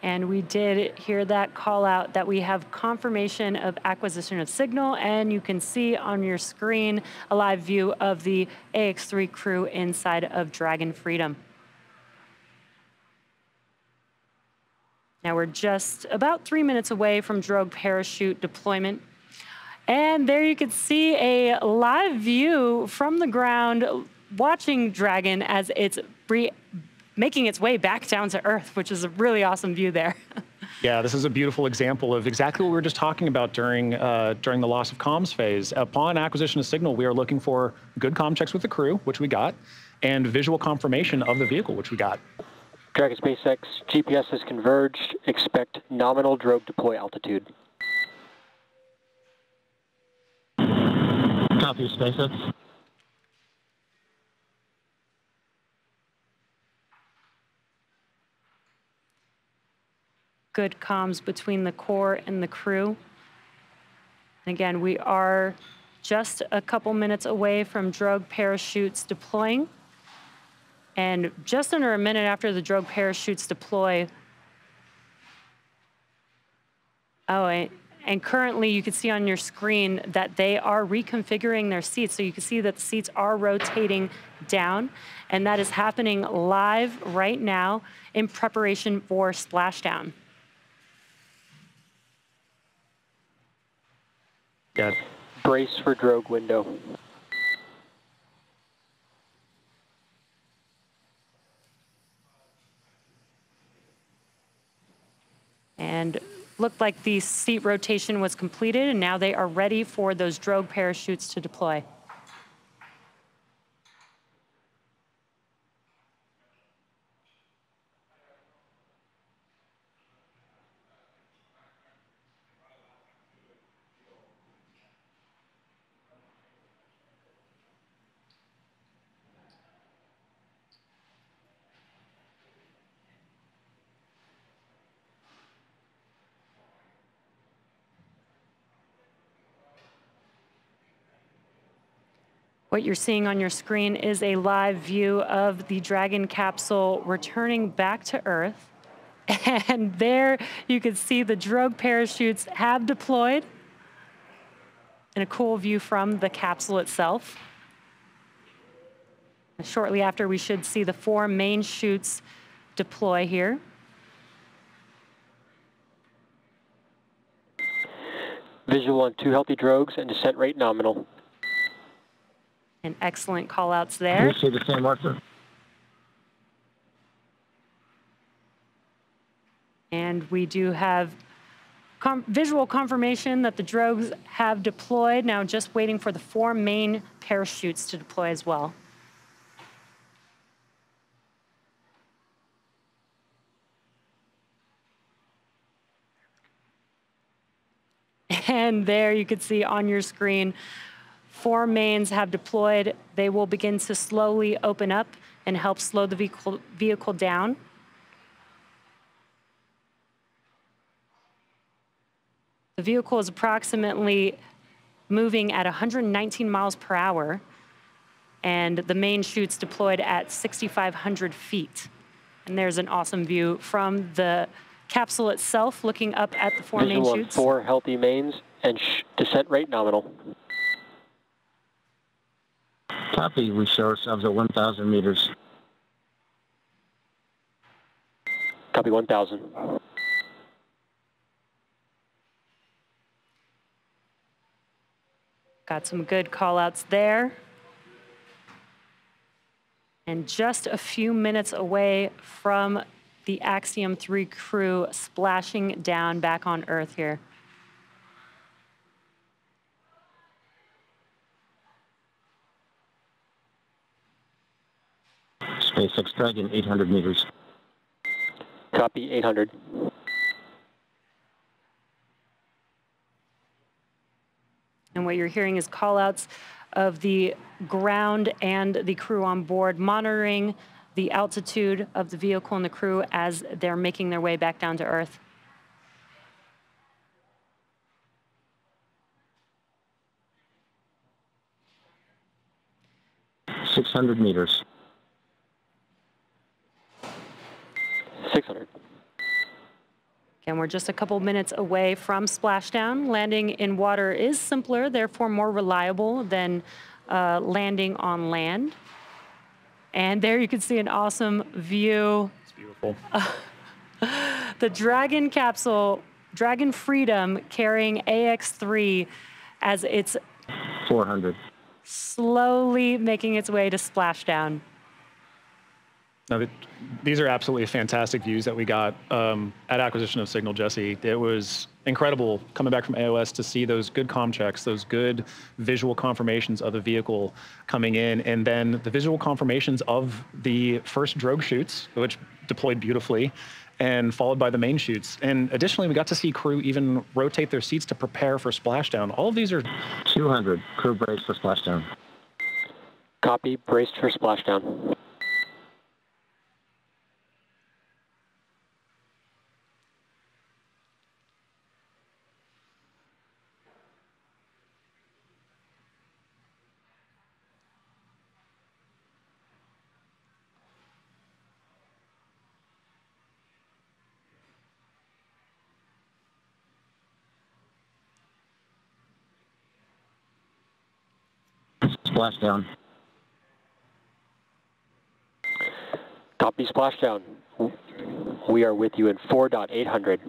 And we did hear that call out that we have confirmation of acquisition of signal, and you can see on your screen a live view of the AX-3 crew inside of Dragon Freedom. Now we're just about 3 minutes away from drogue parachute deployment. And there you can see a live view from the ground watching Dragon as it's making its way back down to Earth, which is a really awesome view there. Yeah, this is a beautiful example of exactly what we were just talking about during the loss of comms phase. Upon acquisition of signal, we are looking for good comm checks with the crew, which we got, and visual confirmation of the vehicle, which we got. Dragon SpaceX, GPS has converged. Expect nominal drogue deploy altitude. Copy, SpaceX. Good comms between the core and the crew. And again, we are just a couple minutes away from drogue parachutes deploying. And just under a minute after the drogue parachutes deploy, and currently you can see on your screen that they are reconfiguring their seats. So you can see that the seats are rotating down, and that is happening live right now in preparation for splashdown. Yes. Brace for drogue window. And looked like the seat rotation was completed, and now they are ready for those drogue parachutes to deploy. What you're seeing on your screen is a live view of the Dragon capsule returning back to Earth. And there you can see the drogue parachutes have deployed, and a cool view from the capsule itself. And shortly after, we should see the 4 main chutes deploy here. Visual on 2 healthy drogues and descent rate nominal. And excellent call-outs there. We see the same, Arthur. And we do have visual confirmation that the drogues have deployed. Now just waiting for the 4 main parachutes to deploy as well. And there you can see on your screen, 4 mains have deployed. They will begin to slowly open up and help slow the vehicle down. The vehicle is approximately moving at 119 miles per hour, and the main chutes deployed at 6,500 feet. And there's an awesome view from the capsule itself, looking up at the 4 main chutes. 4 healthy mains and descent rate nominal. Copy, we show ourselves at 1,000 meters. Copy 1,000. Got some good call-outs there. And just a few minutes away from the Axiom 3 crew splashing down back on Earth here. SpaceX Dragon, 800 meters. Copy, 800. And what you're hearing is call-outs of the ground and the crew on board, monitoring the altitude of the vehicle and the crew as they're making their way back down to Earth. .600 meters. 600. And we're just a couple minutes away from splashdown. Landing in water is simpler, therefore more reliable than landing on land. And there you can see an awesome view. It's beautiful. The Dragon capsule, Dragon Freedom, carrying AX-3 as it's 400. slowly making its way to splashdown. No, these are absolutely fantastic views that we got at acquisition of signal, Jesse. It was incredible coming back from AOS to see those good comm checks, those good visual confirmations of the vehicle coming in, and then the visual confirmations of the first drogue chutes, which deployed beautifully, and followed by the main chutes. And additionally, we got to see crew even rotate their seats to prepare for splashdown. All of these are 200. Crew brace for splashdown. Copy, braced for splashdown. Splashdown. Copy, splashdown. We are with you in 4.800.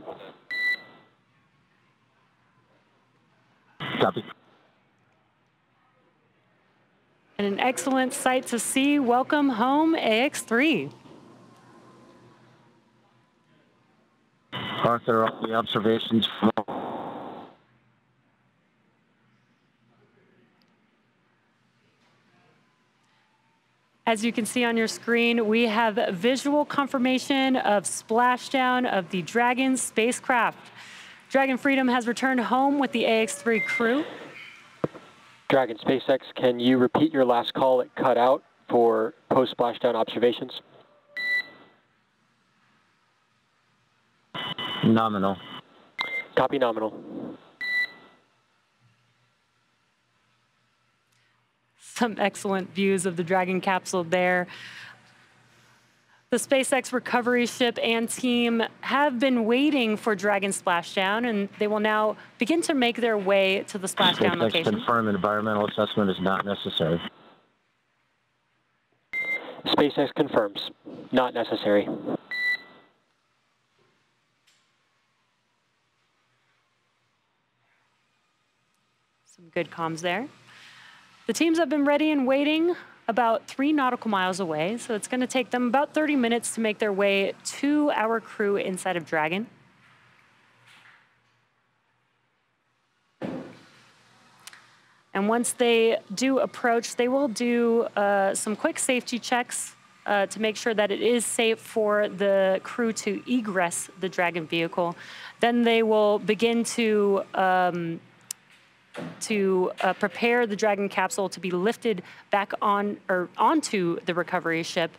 Copy. And an excellent sight to see. Welcome home, AX-3. Arthur, all the observations from As you can see on your screen, we have visual confirmation of splashdown of the Dragon spacecraft. Dragon Freedom has returned home with the AX-3 crew. Dragon SpaceX, can you repeat your last call? It cut out for post-splashdown observations. nominal. Copy, nominal. Some excellent views of the Dragon capsule there. The SpaceX recovery ship and team have been waiting for Dragon splashdown, and they will now begin to make their way to the splashdown SpaceX location. confirm environmental assessment is not necessary. SpaceX confirms, not necessary. Some good comms there. The teams have been ready and waiting about 3 nautical miles away, so it's going to take them about 30 minutes to make their way to our crew inside of Dragon. And once they do approach, they will do some quick safety checks to make sure that it is safe for the crew to egress the Dragon vehicle. Then they will begin to prepare the Dragon capsule to be lifted back on or onto the recovery ship,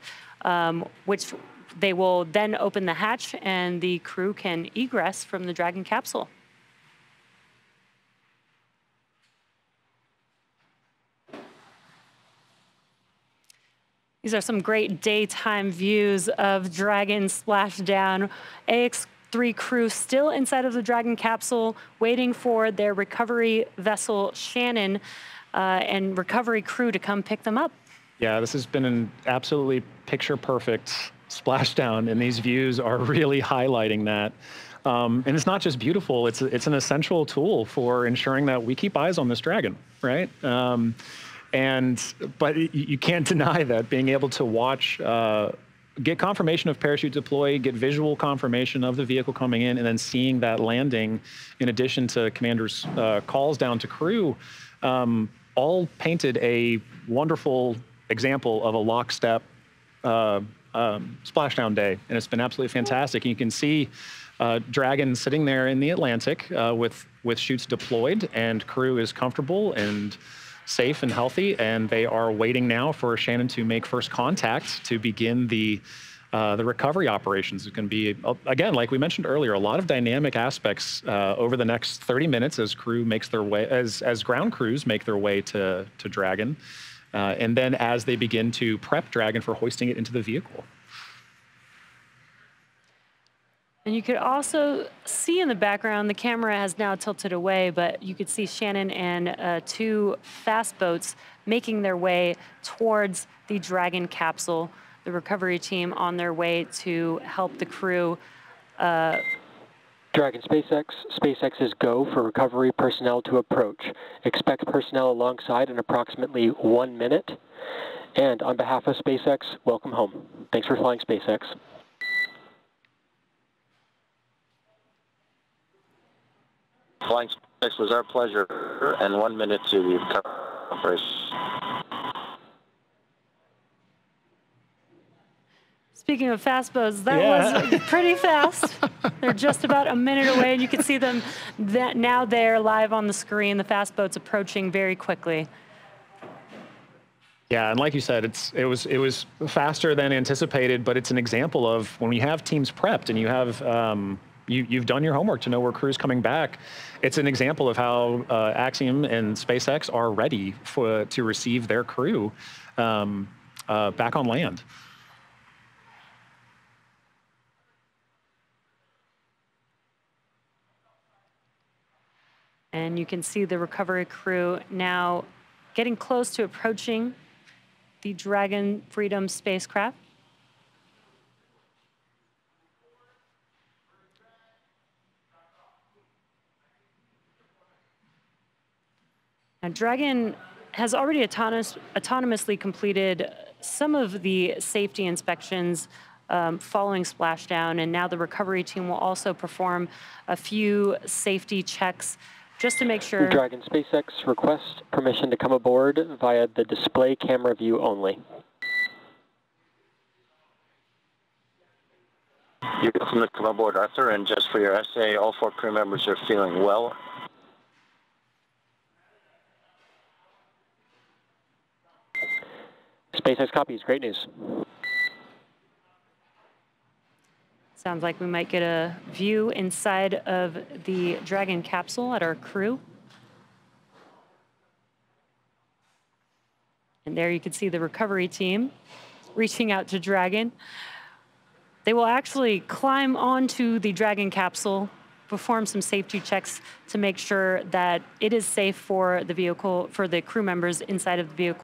which they will then open the hatch and the crew can egress from the Dragon capsule. These are some great daytime views of Dragon splashdown. AX-3 crew still inside of the Dragon capsule, waiting for their recovery vessel Shannon and recovery crew to come pick them up. Yeah, this has been an absolutely picture-perfect splashdown, and these views are really highlighting that. And it's not just beautiful; it's an essential tool for ensuring that we keep eyes on this Dragon, right? But you can't deny that being able to watch, get confirmation of parachute deploy, get visual confirmation of the vehicle coming in, and then seeing that landing, in addition to commander's calls down to crew, all painted a wonderful example of a lockstep splashdown day. And it's been absolutely fantastic. And you can see Dragon sitting there in the Atlantic with chutes deployed, and crew is comfortable and safe and healthy, and they are waiting now for Shannon to make first contact to begin the recovery operations. It's going to be, again, like we mentioned earlier, a lot of dynamic aspects over the next 30 minutes as crew makes their way, as ground crews make their way to Dragon, and then as they begin to prep Dragon for hoisting it into the vehicle. And you could also see in the background, the camera has now tilted away, but you could see Shannon and 2 fast boats making their way towards the Dragon capsule, the recovery team on their way to help the crew. Dragon SpaceX's go for recovery personnel to approach. Expect personnel alongside in approximately 1 minute. And on behalf of SpaceX, welcome home. Thanks for flying SpaceX. Flying SpaceX was our pleasure, and 1 minute to the recovery. Speaking of fast boats, that was pretty fast. They're just about a minute away, and you can see them now there live on the screen, the fast boats approaching very quickly. Yeah, and like you said, it was faster than anticipated, but it's an example of when we have teams prepped and you have you've done your homework to know where crew's coming back. It's an example of how Axiom and SpaceX are ready to receive their crew back on land. And you can see the recovery crew now getting close to approaching the Dragon Freedom spacecraft. Now, Dragon has already autonomously completed some of the safety inspections following splashdown, and now the recovery team will also perform a few safety checks just to make sure. Dragon SpaceX requests permission to come aboard via the display camera view only. You're welcome to come aboard, Arthur, and just for your essay, all 4 crew members are feeling well. SpaceX copies, great news. Sounds like we might get a view inside of the Dragon capsule at our crew. And there you can see the recovery team reaching out to Dragon. They will actually climb onto the Dragon capsule, perform some safety checks to make sure that it is safe for the vehicle, for the crew members inside of the vehicle